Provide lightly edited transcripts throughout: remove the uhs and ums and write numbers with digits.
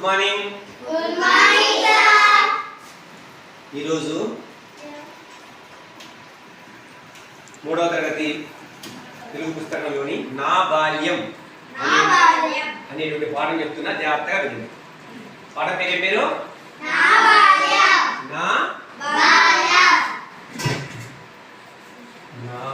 Good morning. Good morning sir. ఈరోజు 3వ తరగతి తెలుగు పుస్తకంలోని నా బాల్యం అనేటువంటి పాఠం చెప్తున్నా, జాగ్రత్తగా వినండి. పాఠం పేరు నా బాల్యం. నా బాల్యం. నా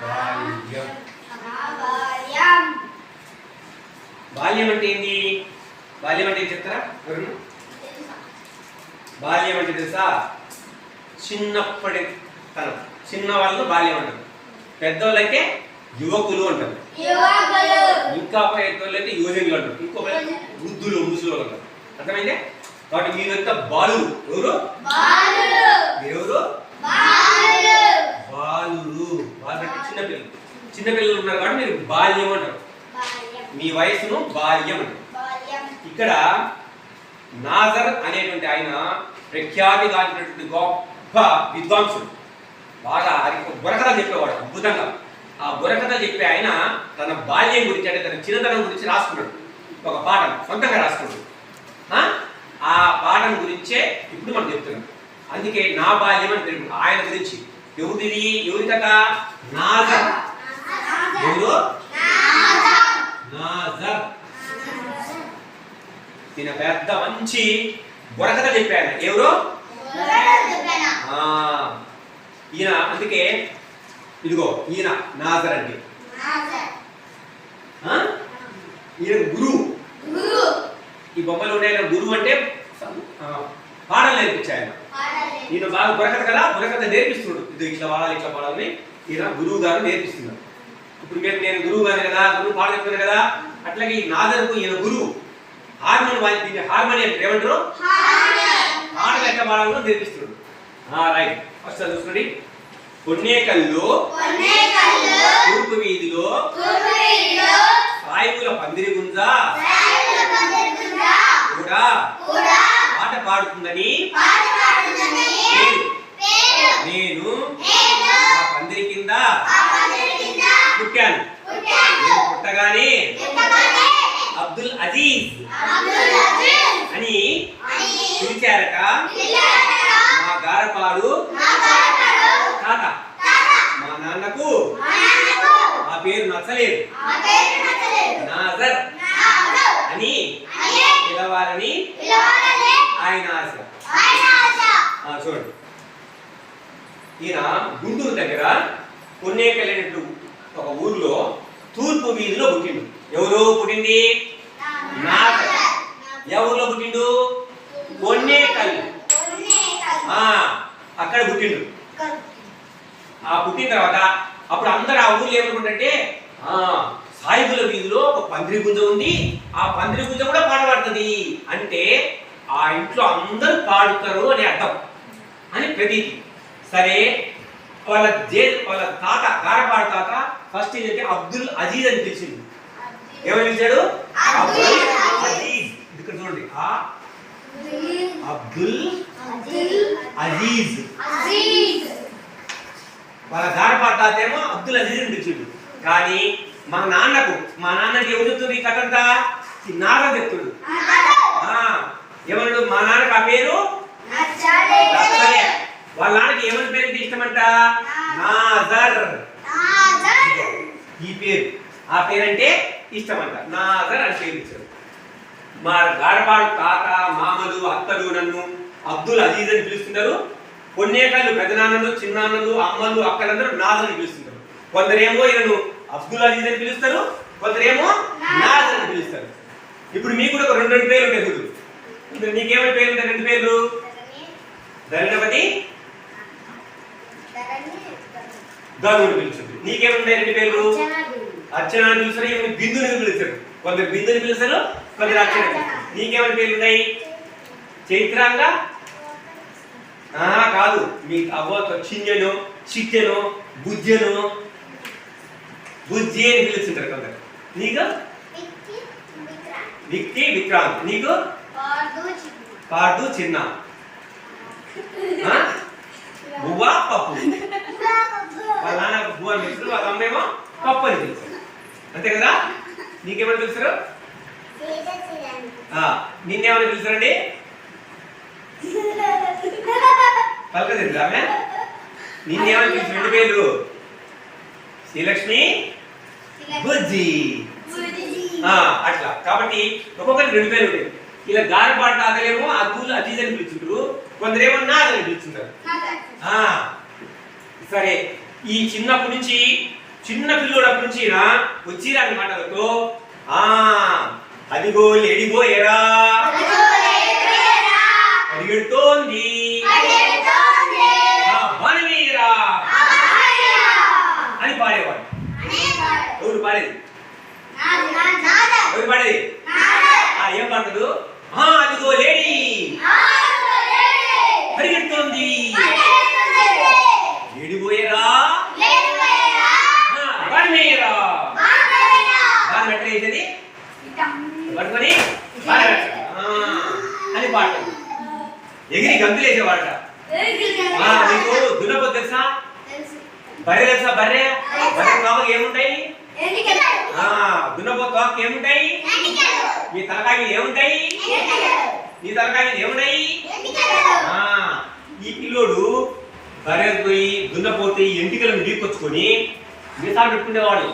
బాల్యం. బాల్యం అంటే ఏంటి? బాల్యం అంటే చెప్తారా? బాల్యం అంటే తెలుసా? చిన్నప్పటి తనం. చిన్న వాళ్ళు బాల్యం అంటారు, పెద్దవాళ్ళైతే యువకులు అంటారు, ఇంకా పెద్దవాళ్ళు అయితే యువజనులు అంటారు, ఇంకొక వృద్ధులు ముసలు అంటారు. అర్థమైందే? కాబట్టి మీరంతా బాలురు. ఎవరు? ఎవరు? బాలురు. బాలు అంటే చిన్నపిల్లలు. చిన్నపిల్లలు ఉన్నారు కాబట్టి మీరు బాల్యం అంటారు. మీ వయసును బాల్యం అంటారు. ఇక్కడ నాజర్ అనేటువంటి ఆయన ప్రఖ్యాతిగాంచినటువంటి గొప్ప విద్వాంసుడు. బాగా బుర్రకథలు చెప్పేవాడు అద్భుతంగా. ఆ బుర్రకథలు చెప్పే ఆయన తన బాల్యం గురించి, అంటే తన చిన్నతనం గురించి రాసుకున్నాడు. ఒక పాఠం సొంతంగా రాసుకున్నాడు. ఆ పాఠం గురించే ఇప్పుడు మనం చెప్తున్నాం. అందుకే నా బాల్యం అని పేరు. ఆయన గురించి ఎవరిది? ఎవరి కథ? నాజర్. ఎవరు? నాజర్. ఈయన పెద్ద మంచి బుర్రకథ చెప్పాడు. ఎవరు? ఈయన. అందుకే ఇదిగో ఈయన నాజర్ అంటే ఈయన గురువు. ఈ బొమ్మలు ఉండే గురువు అంటే పాఠాలు నేర్పించాయన. ఈయన బాగా బుర్రకథ కదా, బుర్రకథ నేర్పిస్తున్నాడు. ఇది ఇట్లా వాడాలి, ఇట్లా వాడాలని ఈయన గురువు గారు నేర్పిస్తున్నారు. ఇప్పుడు నేను గురువు గారు కదా, గురువు పాఠం చెప్తున్నాను కదా, అట్లాగే ఈ నాజర్కు ఈయన గురువు. హార్మోనియం ఏమంటారు? పాటలు ఎట్లా పాడాలో నేర్పిస్తున్నాడు. రైట్. ఫస్ట్ చూసుకోండి. పొన్నేకల్లో తూర్పు వీధిలో సాయిబుల పందిరి గుంజ కూడా పాట పాడుతుందని నేను ఆ పందిరి కింద పుట్టాను. నేను పుట్టగానే అబ్దుల్ అజీజ్ అని పిలిచారట మా గారపాడు తాత. మా నాన్నకు ఆ పేరు నచ్చలేదు, నాజర్ అని పిలవాలని ఆయన ఆశ. చూడండి, ఈయన గుంటూరు దగ్గర పొన్నేకల్ ఒక ఊర్లో తూర్పు వీధిలో పుట్టిండు. ఎవరు పుట్టింది? నాజర్. ఎవరిలో పుట్టిండు? పొన్నేకల్. అక్కడ పుట్టిండు. ఆ పుట్టిన తర్వాత అప్పుడు అందరు ఆ ఊర్లో ఏమనుకుంటే, సాయిబుల వీధిలో ఒక పందిరి గుంజ ఉంది, ఆ పందిరి గుంజ కూడా పాడబడుతుంది అంటే ఆ ఇంట్లో అందరూ పాడుతారు అని అర్థం అని ప్రతీతి. సరే, వాళ్ళ తాత, గారపాడు తాత ఫస్ట్ ఏంటంటే అబ్దుల్ అజీజ్ అని పిలిచింది. ఏమని పిలిచాడు? అబ్దుల్ అజీజ్. ఇక్కడ చూడండి, అబ్దుల్ అజీజ్. వాళ్ళ గారపాడు తాత ఏమో అబ్దుల్ అజీజ్ అని పిలిచిండు. కానీ మా నాన్నకి ఎవరు చెప్తుంది ఈ కథ అంతా? నాజర్ చెప్తుడు. ఏమన్నాడు? మా నాన్నకి ఆ పేరు నచ్చలే. వాళ్ళ నాన్నకి ఏమని పేరు ఇష్టమంట? నాజర్. ఈ పేరు, ఆ పేరంటే ఇష్టమంట. నాజర్ అని పేరు ఇచ్చారు. మా గారపాడు తాత, మామలు, అత్తలు నన్ను అబ్దుల్ అజీజ్ అని పిలుస్తున్నారు. పొన్నేకళ్ళు పెద్దనాన్నలు, చిన్నాన్నలు, అమ్మలు, అక్కలందరూ నాజర్ అని పిలుస్తున్నారు. కొందరేమో ఈయనను అబ్దుల్ అజీజ్ అని పిలుస్తారు, కొందరేమో నాజర్ అని పిలుస్తారు. ఇప్పుడు మీకు కూడా ఒక రెండు పేర్లు ఉంటాయి. చూడు, నీకేమైనా పేర్లు ఉంటాయి? రెండు పేర్లు. ధరణపతి, ధనుని పిలుస్తుంది. నీకేముంటాయి రెండు పేర్లు? అర్చన అని పిలుస్తారు, ఏమైనా బిందుని పిలుస్తారు. కొందరు బిందుని పిలుస్తారు, కొందరు అర్చన పిలుస్తారు. నీకేమైనా పేర్లు ఉన్నాయి? చైత్రాంగ కాదు, మీ అవ్వతో చిన్నను, చిట్టెను, బుజ్జను, బుజ్జి అని పిలుస్తుంటారు కొందరు. నీకు విక్కి, విక్రాంత్. నీకు పాటు, చిన్న, బువ్వ, పప్పు. వాళ్ళ నాన్న బువ్వ అని పిలుస్తారు, వాళ్ళ అమ్మేమో పప్పు అని పిలుస్తారు. అంతే కదా? నీకేమని పిలుస్తారు? నిన్నేమని పిలుస్తారండి? పలకదండి ఆమె. నిన్నేమని పిలుస్తారు? 2 పేర్లు శ్రీలక్ష్మి, బుజ్జి. అట్లా కాబట్టి ఒక్కొక్కరికి 2 పేర్లు ఉంటాయి. ఇలా గారపాటు తాతలేమో అద్దులు అజీజ్ అని పిలుచుంటారు, కొందరేమో నాదని పిలుచుంటారు. సరే, ఈ చిన్నప్పటి నుంచి చిన్న పిల్లోడప్పటి నుంచి వచ్చిరాని మాటలతో అదిగో లేడిపోయేరా పరిగెడుతోంది బాణమీరా అని పాడేవాడు. ఎవరు పాడేది? ఎవరు పాడేది? ఏం పాడతాడు? అదిగో లేడీ పరిగెడుతోంది లేడిపోయేరా బాణమీరా. బాణం ఎట్లా వేసేది? పట్టుకొని అని పాడతాడు. ఎగిరి గంతులు వేసేవాడట. మీకు దున్నపోతు తెలుసా? బర్రె తెలుసా? బర్రె తోకకి ఏముంటాయి? దున్నపోతు తోకకి ఏముంటాయి? మీ తలకాయ మీద ఏముంటాయి? నీ తలకాయ మీద ఏముంటాయి? ఈ పిల్లోడు బర్రెలు పోయి దున్నపోతే ఎంటికలను వీకొచ్చుకొని మీసాలు పెట్టుకునేవాడు,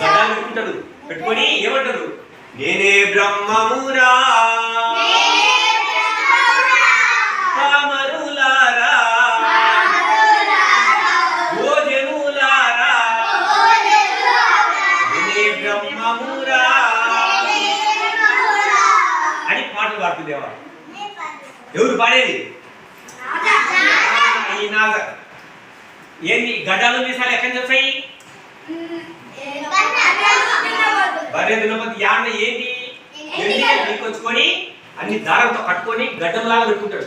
గడ్డాలు పెట్టుకుంటాడు. పెట్టుకొని ఏమంటాడు? నేనే బ్రహ్మమురా కామరులారా ఓ జనులారా నేనే బ్రహ్మమురా అని పాటలు పాడుతుండేవాడు. ఎవరు పాడేది? ఈ నాగర్. ఏంది గడ్డాలు మీసాలు ఎక్కడి నుంచి వస్తాయి? బర్రె దున్నపోతే యాడ ఏంటి? ఎంటికలు వీకొచ్చుకొని అన్ని దారంతో కట్టుకొని గడ్డంలాగా పెట్టుకుంటాడు.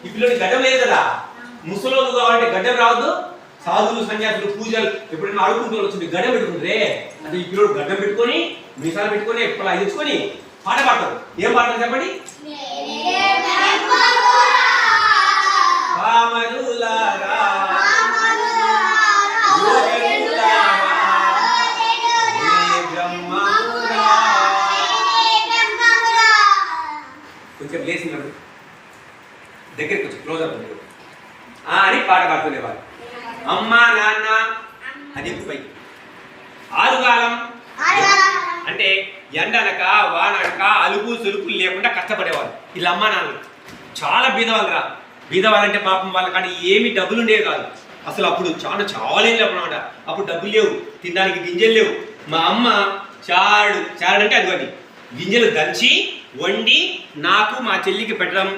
ఈ పిల్లడి గడ్డం లేదు కదా, ముసలోళ్ళు కావాలంటే గడ్డం రావద్దు. సాధువులు సన్యాసులు పూజలు ఎప్పుడైనా అడుగుకుంటూ వచ్చింది గడ్డం పెట్టుకుంటారే, అంటే ఈ పిల్లడు గడ్డం పెట్టుకొని మీసాలు పెట్టుకొని ఎప్పుడు అది తెచ్చుకొని పాట పాడతారు. ఏం పాడతారు చెప్పండి? కొంచెం లేచినాడు దగ్గరికి వచ్చి క్లోజ్ అవుతుంది అని పాట పాడుతుండేవారు. అమ్మ నాన్న అది పై ఆరుగాలం అంటే ఎండనక వానక అలుపు సులుపులు లేకుండా కష్టపడేవారు. వీళ్ళ అమ్మ నాన్న చాలా బీదవాళ్ళురా. బీదవాళ్ళంటే పాపం వాళ్ళ కానీ ఏమి డబ్బులు ఉండేవి కాదు అసలు. అప్పుడు చాలా ఏం లేవన్నమాట. అప్పుడు డబ్బులు లేవు, తినడానికి గింజలు లేవు. మా అమ్మ చాడు అంటే అదిగోండి గింజలు దంచి వండి నాకు మా చెల్లికి పెట్టడం,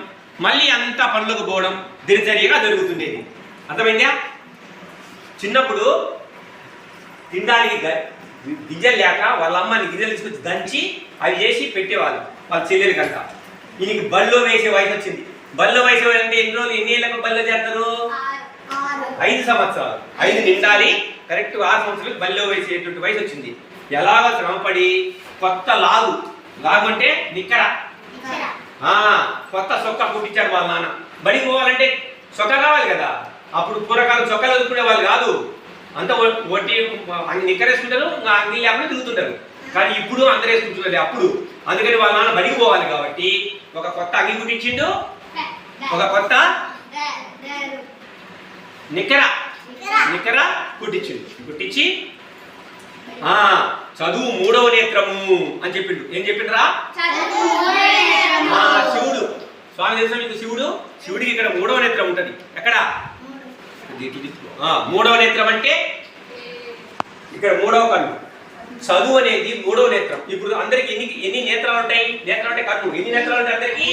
మళ్ళీ అంతా పనులకు పోవడం దినచర్యగా జరుగుతుండేది. అర్థమైందా? చిన్నప్పుడు తినడానికి గింజలు లేక వాళ్ళ అమ్మని గింజలు తీసుకొచ్చి దంచి అవి చేసి పెట్టేవాళ్ళు వాళ్ళ చెల్లెలకంట. ఈయనకి బల్లో వేసే వయసు వచ్చింది. బల్లో వయసు అంటే ఎన్ని రోజులు ఎన్ని ఏళ్ళకు బల్లో చేస్తారు? 5 సంవత్సరాలు. 5 నిండాలి కరెక్ట్ 6 సంవత్సరాలకు బల్లో వేసేటువంటి వయసు వచ్చింది. ఎలాగో శ్రమపడి కొత్త లాగు అంటే నిక్కర కొత్త సొక్క కుట్టించాడు వాళ్ళ నాన్న. బడికి పోవాలంటే సొక్క కావాలి కదా. అప్పుడు పూర్వకాలం చొక్కాలు చదువుకునే వాళ్ళు కాదు, అంతా వడ్డీ నిక్కరేసుకుంటారు, అంగీ లేకుండా తిరుగుతుంటారు. కానీ ఇప్పుడు అందరూ వేసుకుంటున్నారు అప్పుడు. అందుకని వాళ్ళ నాన్న బడికి పోవాలి కాబట్టి ఒక కొత్త అంగి కుట్టించిండు, ఒక కొత్త నిక్కర కుట్టించి చదువు 3వ నేత్రము అని చెప్పిండు. ఏం చెప్పిండ్రా? శివుడు. స్వామి తెలుసా మీకు? శివుడికి ఇక్కడ 3వ నేత్రం ఉంటది. ఎక్కడ? 3వ నేత్రం అంటే ఇక్కడ 3వ కన్ను. చదువు అనేది 3వ నేత్రం. ఇప్పుడు అందరికి ఎన్ని నేత్రాలు ఉంటాయి? నేత్రం అంటే కన్ను. ఎన్ని నేత్రాలు ఉంటాయి అందరికి?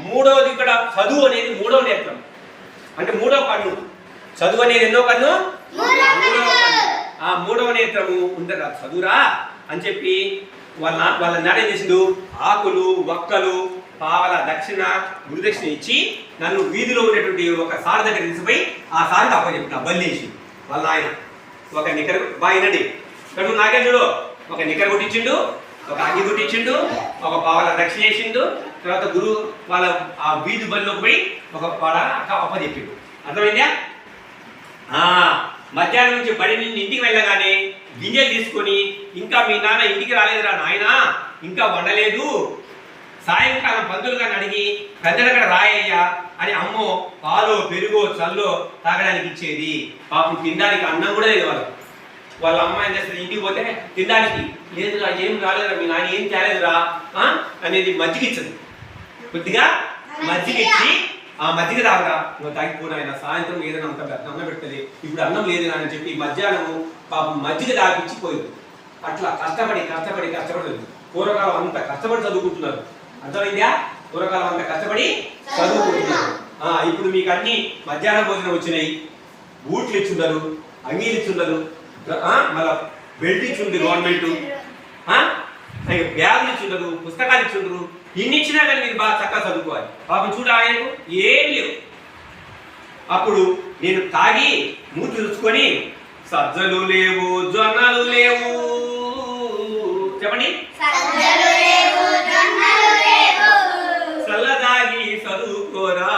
3వది. ఇక్కడ చదువు అనేది 3వ నేత్రం అంటే 3వ కన్ను. చదువు అనేది ఎన్నో కన్ను? 3వ నేత్రము ఉందరా చదువురా అని చెప్పి వాళ్ళ నాడేం చేసిండు? ఆకులు వక్కలు పావల దక్షిణ గురుదక్షిణ ఇచ్చి నన్ను వీధిలో ఉన్నటువంటి ఒక సార్ దగ్గర తీసుకుపోయి ఆ సార్కి అప్పచెప్పిన బల్లేసి వాళ్ళ ఆయన ఒక నిక్కర బాయినండి ఇక్కడ నాకే చూడు ఒక నిక్కర కొట్టించిండు, ఒక అగ్గి కొట్టించిండు, ఒక పావల దక్షిణ వేసిండు. తర్వాత గురువు వాళ్ళ ఆ వీధి బల్లోకి పోయి ఒక పాడ అప్పచెప్పిండు. అర్థమైందా? మధ్యాహ్నం నుంచి బడి నుండి ఇంటికి వెళ్ళగానే గింజలు తీసుకొని ఇంకా మీ నాన్న ఇంటికి రాలేదురా నాయన, ఇంకా వండలేదు, సాయంకాలం పంతులు గారిని అడిగి పెద్దలక్కడ రాయ్యా అని అమ్మో పాలో పెరుగో చల్లో తాగడానికి ఇచ్చేది. పాపం తినడానికి అన్నం కూడా లేదు వాళ్ళు. వాళ్ళ అమ్మ ఏం చేస్తుంది, ఇంటికి పోతే తినడానికి లేదురా, ఏం రాలేదురా, మీ నాన్న ఏం తేలేదురా అనేది మజ్జిగ ఇచ్చదు. కొద్దిగా మజ్జిగ ఇచ్చి ఆ మజ్జిగ తాగరా, నువ్వు తాగిపోయినా సాయంత్రం ఏదైనా అంత అన్నం పెడుతుంది, ఇప్పుడు అన్నం లేదు అని చెప్పి మధ్యాహ్నం పాపం మజ్జిగ తాగిచ్చిపోయింది. అట్లా కష్టపడి పూర్వకాలం అంత కష్టపడి చదువుకుంటున్నారు. అర్థమైందా? పూర్వకాలం అంత కష్టపడి చదువుకుంటున్నారు. ఇప్పుడు మీకు అన్ని మధ్యాహ్నం భోజనం వచ్చినాయి, బూట్లు ఇచ్చుండరు, అంగీలు ఇచ్చుండరు, మళ్ళా బెల్ట్ ఇచ్చుండ్రు గవర్నమెంట్, బ్యాగులు ఇచ్చుండరు, పుస్తకాలు ఇచ్చుండ్రు. ఇన్ని ఇచ్చినా కానీ మీరు బాగా చక్కగా చదువుకోవాలి. పాపం చూడ ఆయనకు ఏం లేవు. అప్పుడు నేను తాగి మూతి రుచుకొని సజ్జలు లేవు, జొన్నలు లేవు, చెప్పండి, చల్లదాగి చదువుకోరా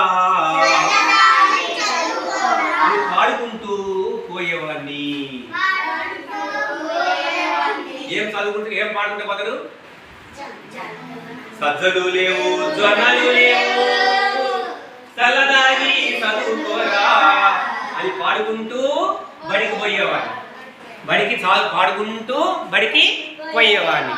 అని పాడుకుంటూ పోయేవాడిని. ఏం చదువుకుంటూ ఏం పాడుకుంటే బదులు సజ్జలు లేవు, జొన్నలు లేవు, చల్లదాగి చదువుకోరా అని పాడుకుంటూ బడికి పోయేవాడిని. పాడుకుంటూ బడికి పోయేవాడిని.